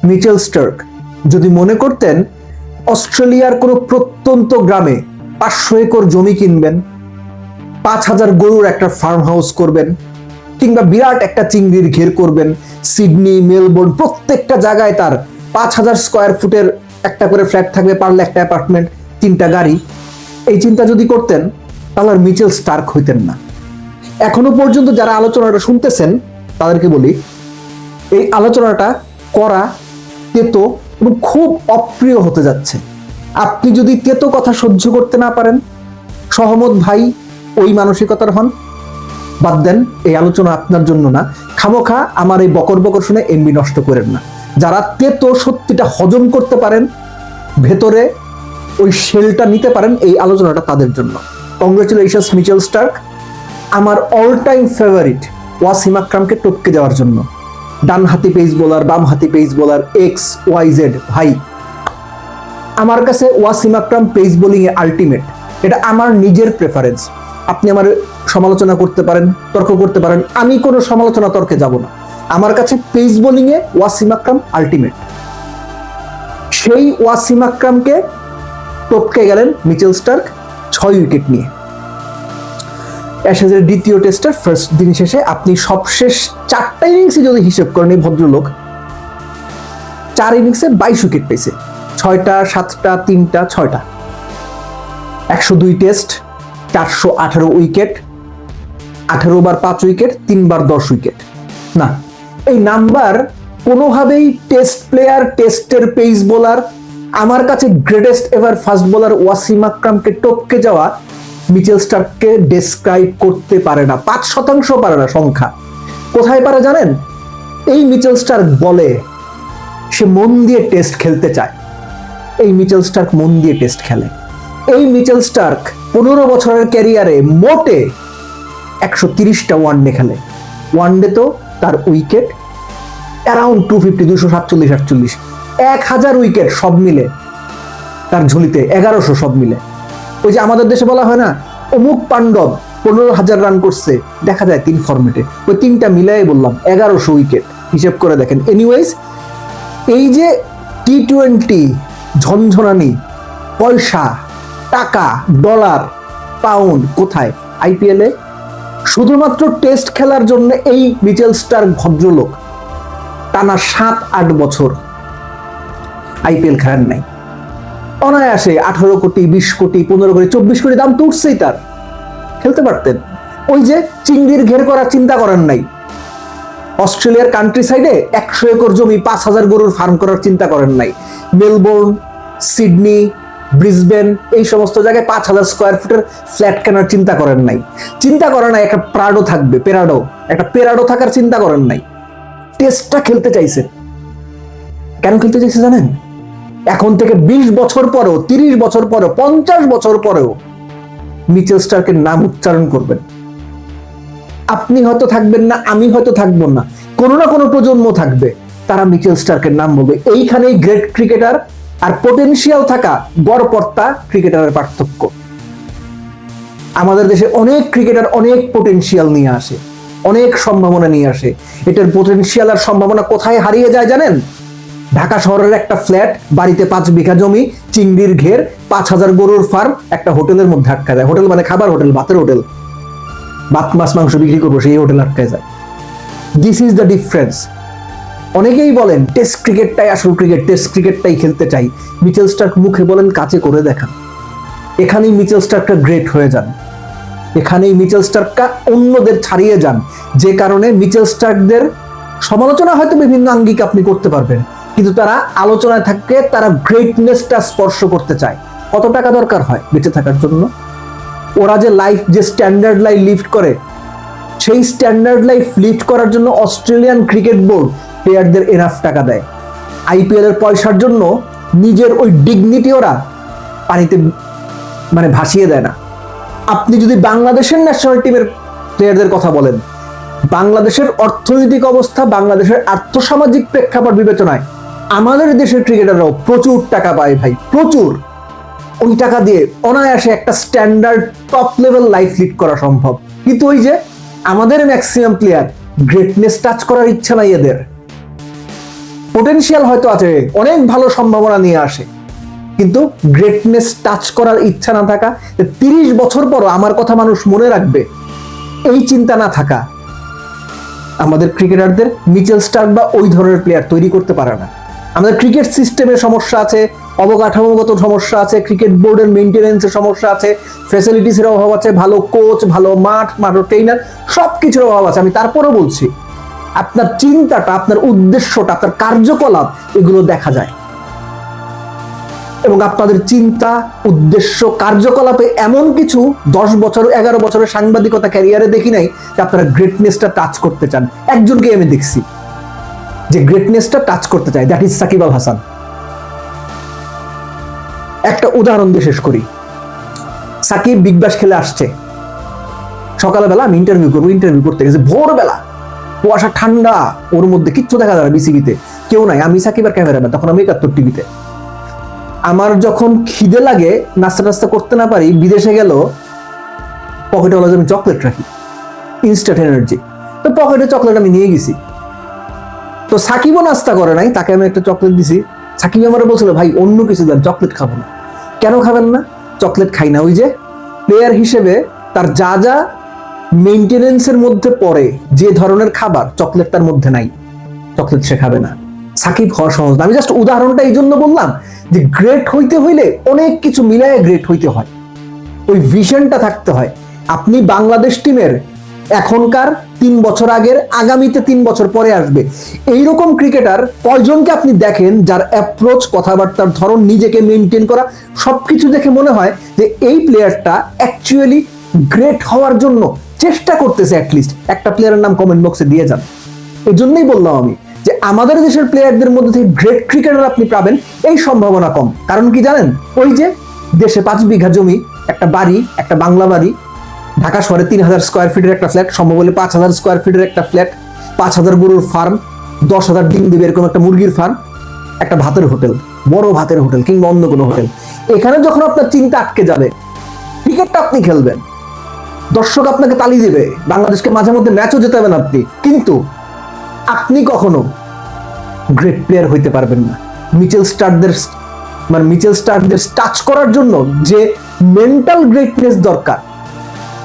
Mitchell Starc যদি মনে করতেন অস্ট্রেলিয়ার কোনো প্রত্যন্ত গ্রামে 500 একর জমি কিনবেন, 5000 গরুর একটা ফার্ম হাউস করবেন, কিংবা বিরাট একটা চিংড়ির ঘের করবেন, সিডনি মেলবোর্ন প্রত্যেকটা জায়গায় তার 5000 স্কোয়ার ফুটের একটা করে ফ্ল্যাট থাকবে, পারলে একটা অ্যাপার্টমেন্ট, 3টা গাড়ি, এই চিন্তা যদি করতেন তাহলে আর মিচেল স্টার্ক হইতেন না। এখনো পর্যন্ত যারা আলোচনাটা শুনতেছেন তাদেরকে বলি, এই আলোচনাটা করা তেতো এবং খুব অপ্রিয় হতে যাচ্ছে। আপনি যদি তেতো কথা সহ্য করতে না পারেন, সহমত ভাই ওই মানসিকতার হন, বাদ দেন, এই আলোচনা আপনার জন্য না। খামোখা আমার এই বকর বকর শুনে এমবি নষ্ট করেন না। যারা তেতো সত্যিটা হজম করতে পারেন, ভেতরে ওই শেলটা নিতে পারেন, এই আলোচনাটা তাদের জন্য। কংগ্রেচুলেশনস মিচেল স্টার্ক, আমার অল টাইম ফেভারিট ওয়াসিম আকরামকে টপকে যাওয়ার জন্য। ডান হাতি পেস বোলার, বাম হাতি pace bowler, X Y Z, ভাই আমার কাছে ওয়াসিম আকরাম পেস বোলিং এ আলটিমেট। এটা আমার নিজের প্রেফারেন্স। আপনি আমার সমালোচনা করতে পারেন, তর্ক করতে পারেন, আমি কোনো সমালোচনা তর্কে যাব না। আমার কাছে পেস বোলিং এ ওয়াসিম আকরাম আলটিমেট। সেই ওয়াসিম আকরামকে টপকে গেলেন মিচেল স্টার্ক 6 উইকেট নিয়ে। অ্যাশেজের দ্বিতীয় টেস্টের ফার্স্ট দিন শেষে আপনি সবশেষ 4টা ইনিংসে যদি হিসেব করেন, এই ভদ্রলোক 4 ইনিংসে 22 উইকেট পেয়েছে, 6টা 7টা 3টা 6টা, 102 টেস্ট, 418 উইকেট, 18 বার 5 উইকেট, 3 বার 10 উইকেট। না, এই নাম্বার কোনোভাবেই টেস্ট প্লেয়ার, টেস্টের পেস বোলার, আমার কাছে greatest ever fast bowler Wasim আকরামকে টপকে যাওয়া মিচেল স্টার্ককে ডেসক্রাইব করতে পারে না। 5% পারে না সংখ্যা। কোথায় পারে জানেন? এই মিচেল স্টার্ক বলে সে মন দিয়ে টেস্ট খেলতে চায়। এই মিচেল স্টার্ক মন দিয়ে টেস্ট খেলে। এই মিচেল স্টার্ক 15 বছরের ক্যারিয়ারে মোটে 130টা ওয়ানডে খেলে। ওয়ানডে তো তার উইকেট অ্যারাউন্ড 250, 247, 48, 1000 উইকেট সব মিলে তার ঝুলিতে, 1100 সব মিলে। ওই যে আমাদের দেশে বলা হয় না, অমুক পাণ্ডব 15,000 রান করছে, দেখা যায় 3 ফরম্যাটে, ওই 3টা মিলাই বললাম 1100 উইকেট, হিসেব করে দেখেন। এনিওয়েজ, এই যে টি20 ঝনঝনানি, পয়সা, টাকা, ডলার, পাউন্ড কোথায়? আইপিএলে। শুধুমাত্র টেস্ট খেলার জন্য এই মিচেল স্টার্ক ভদ্রলোক টানা 7-8 বছর আইপিএল খেলেন নাই। অনায়াসে 18 কোটি, 20 কোটি, 15 কোটি, 24 কোটি দাম তো উঠছেই তার। খেলতে পারতেন। ওই যে চিংড়ির ঘের করার চিন্তা করেন নাই। অস্ট্রেলিয়ার কান্ট্রি সাইডে 100 একর জমি, 5000 গরুর ফার্ম করার চিন্তা করেন নাই। মেলবোর্ন, সিডনি, ব্রিসবেন, এই সমস্ত জায়গায় 5000 স্কোয়ার ফুটের ফ্ল্যাট কেনার চিন্তা করেন নাই। চিন্তা করেন নাই একটা প্রাডো থাকবে, একটা পেরাডো থাকার চিন্তা করেন নাই। টেস্টটা খেলতে চাইছেন। কেন খেলতে চাইছে জানেন? এখন থেকে 20 বছর পরেও, 30 বছর পরেও, 50 বছর পরেও মিচেল স্টার্কের নাম উচ্চারণ করবেন। আপনি হয়তো থাকবেন না, আমি হয়তো থাকবো না, কোনো না কোনো প্রজন্ম থাকবে, তারা মিচেল স্টার্কের নাম বলবে। এইখানেই গ্রেট ক্রিকেটার আর পটেনশিয়াল থাকা গড়পড়তা ক্রিকেটারের পার্থক্য। আমাদের দেশে অনেক ক্রিকেটার অনেক পটেনশিয়াল নিয়ে আসে, অনেক সম্ভাবনা নিয়ে আসে। এটার পটেনশিয়াল আর সম্ভাবনা কোথায় হারিয়ে যায় জানেন? ঢাকা শহরের একটা ফ্ল্যাট, বাড়িতে 5 বিঘা জমি, চিংড়ির ঘের, 5000 গরুর ফার্ম, একটা হোটেলের মধ্যে আটকা যায়। হোটেল মানে খাবার হোটেল, ভাতের হোটেল, ভাত মাছ মাংস বিক্রি করবো, সেই হোটেল আটকায় যায়। This is the difference. অনেকেই বলেন টেস্ট ক্রিকেটটাই আসল ক্রিকেট, টেস্ট ক্রিকেটটাই খেলতে চাই। মিচেল স্টার্ক মুখে বলেন, কাজে করে দেখান। এখানেই মিচেল স্টার্কটা গ্রেট হয়ে যান। এখানেই মিচেল স্টার্কটা অন্যদের ছাড়িয়ে যান। যে কারণে মিচেল স্টার্কদের সমালোচনা হয়তো বিভিন্ন আঙ্গিকে আপনি করতে পারবেন, কিন্তু তারা আলোচনায় থাকে, তারা গ্রেটনেসটা স্পর্শ করতে চায়। কত টাকা দরকার হয় বেঁচে থাকার জন্য? ওরা যে লাইফ, যে স্ট্যান্ডার্ড লাইফ লিফট করে, সেই স্ট্যান্ডার্ড লাইফ লিফট করার জন্য অস্ট্রেলিয়ান ক্রিকেট বোর্ড প্লেয়ারদের এনাফ টাকা দেয়। আইপিএল এর পয়সার জন্য নিজের ওই ডিগনিটি ওরা পানিতে মানে ভাসিয়ে দেয় না। আপনি যদি বাংলাদেশের ন্যাশনাল টিমের প্লেয়ারদের কথা বলেন, বাংলাদেশের অর্থনৈতিক অবস্থা, বাংলাদেশের আর্থসামাজিক প্রেক্ষাপট বিবেচনায় আমাদের দেশের ক্রিকেটাররাও প্রচুর টাকা পায় ভাই, প্রচুর। ওই টাকা দিয়ে অনায়াসে একটা standard top level life lead করা সম্ভব। কিন্তু ওই যে আমাদের ম্যাক্সিমাম প্লেয়ার গ্রেটনেস টাচ করার ইচ্ছা নাই এদের। পোটেনশিয়াল হয়তো আছে, অনেক ভালো সম্ভাবনা নিয়ে আসে, কিন্তু গ্রেটনেস টাচ করার ইচ্ছা না থাকা, 30 বছর পরও আমার কথা মানুষ মনে রাখবে, এই চিন্তা না থাকা, আমাদের ক্রিকেটারদের মিচেল স্টার্ক বা ওই ধরনের প্লেয়ার তৈরি করতে পারে না। আমাদের ক্রিকেট সিস্টেমের সমস্যা আছে, অবকাঠামোগত সমস্যা আছে, ক্রিকেট বোর্ডের মেইনটেনেন্সের সমস্যা আছে, ফ্যাসিলিটিসের অভাব আছে, ভালো কোচ, ভালো মাঠ, ভালো ট্রেনার, সবকিছুর অভাব আছে। আমি তারপরও বলছি, আপনার চিন্তাটা, আপনার উদ্দেশ্যটা, আপনার কার্যকলাপ, এগুলো দেখা যায়। এবং আপনাদের চিন্তা, উদ্দেশ্য, কার্যকলাপে এমন কিছু 10 বছর 11 বছরের সাংবাদিকতা ক্যারিয়ারে দেখি নাই যে আপনারা গ্রেটনেসটা টাচ করতে চান। একজনকে আমি দেখছি যে গ্রেটনেসটা টাচ করতে চায়, দ্যাট ইজ সাকিব আল হাসান। একটা উদাহরণ দিয়ে শেষ করি। সাকিব বিগ ব্যাশ খেলে আসছে, সকালবেলা আমি ইন্টারভিউ করতে গেছি, ভোরবেলা, কুয়াশা, ঠান্ডা, ওর মধ্যে কিচ্ছু দেখা যায় না, বিসিবিতে কেউ নাই, আমি সাকিব আর ক্যামেরাম্যান, তখন আমি 71 টিভিতে। আমার যখন খিদে লাগে, নাস্তা টাস্তা করতে না পারি, বিদেশে গেল, পকেটে হলো যে আমি চকলেট রাখি, ইনস্ট্যান্ট এনার্জি, তো পকেটে চকলেট আমি নিয়ে গেছি। তো সাকিবও নাস্তা করে নাই, তাকে আমি একটা চকলেট দিছি। সাকিব আমার বলছিল, ভাই অন্য কিছু দেন, চকলেট খাবো না। কেন খাবেন না? চকলেট খাই না, ওই যে প্লেয়ার হিসেবে তার যা যা মেইনটেনেন্সের মধ্যে পড়ে, যে ধরনের খাবার, চকলেট তার মধ্যে নাই, চকলেট সে খাবে না। সাকিব হওয়া সহজ না। আমি জাস্ট উদাহরণটা এই জন্য বললাম যে গ্রেট হইতে হইলে অনেক কিছু মিলায় গ্রেট হইতে হয়, ওই ভিশনটা থাকতে হয়। আপনি বাংলাদেশ টিমের এখনকার 3 বছর আগের, আগামীতে 3 বছর পরে আসবে, এইরকম ক্রিকেটার কয়জনকে আপনি দেখেন যার অ্যাপ্রোচ, কথাবার্তার ধরন, নিজেকে মেনটেন করা, সবকিছু দেখে মনে হয় যে এই প্লেয়ারটা অ্যাকচুয়ালি গ্রেট হওয়ার জন্য চেষ্টা করতেছে। অ্যাটলিস্ট একটা প্লেয়ারের নাম কমেন্ট বক্সে দিয়ে যান। এই জন্যই বললাম আমি যে আমাদের দেশের প্লেয়ারদের মধ্যে থেকে গ্রেট ক্রিকেটার আপনি পাবেন এই সম্ভাবনা কম। কারণ কি জানেন? ওই যে দেশে 5 বিঘা জমি, একটা বাড়ি, একটা বাংলা বাড়ি, ঢাকা শহরে 3000 স্কোয়ার ফিটের একটা ফ্ল্যাট, সম্ভব হলে 5000 স্কোয়ার ফিটের একটা ফ্ল্যাট, 5000 গরুর ফার্ম, 10,000 ডিম দিবে এরকম একটা মুরগির ফার্ম, একটা ভাতের হোটেল, বড় ভাতের হোটেল কিংবা অন্য কোনো হোটেল। এখানে যখন আপনার চিন্তা আটকে যাবে, ক্রিকেটটা আপনি খেলবেন, দর্শক আপনাকে তালি দেবে, বাংলাদেশকে মাঝে মধ্যে ম্যাচও জেতাবেন আপনি, কিন্তু আপনি কখনো গ্রেট প্লেয়ার হইতে পারবেন না। মিচেল স্টার্কদের টাচ করার জন্য যে মেন্টাল গ্রেটনেস দরকার,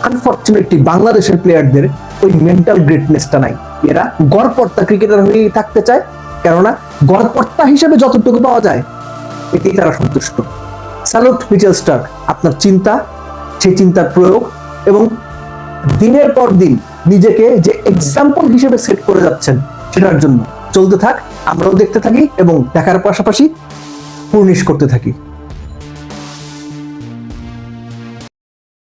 আনফরচুনেটলি বাংলাদেশের প্লেয়ারদের ওই মেন্টাল গ্রেটনেসটা নাই। এরা গড়পড়তা ক্রিকেটার হয়ে থাকতে চায়, কেননা গড়পড়তা হিসেবে যতটুকু পাওয়া যায় এতেই তারা সন্তুষ্ট। স্যালুট মিচেল স্টার্ক, আপনার চিন্তা, সেই চিন্তার প্রয়োগ এবং দিনের পর দিন নিজেকে যে এক্সাম্পল হিসেবে সেট করে যাচ্ছেন, সেটার জন্য চলতে থাক, আমরাও দেখতে থাকি এবং দেখার পাশাপাশি পূর্ণিশ করতে থাকি।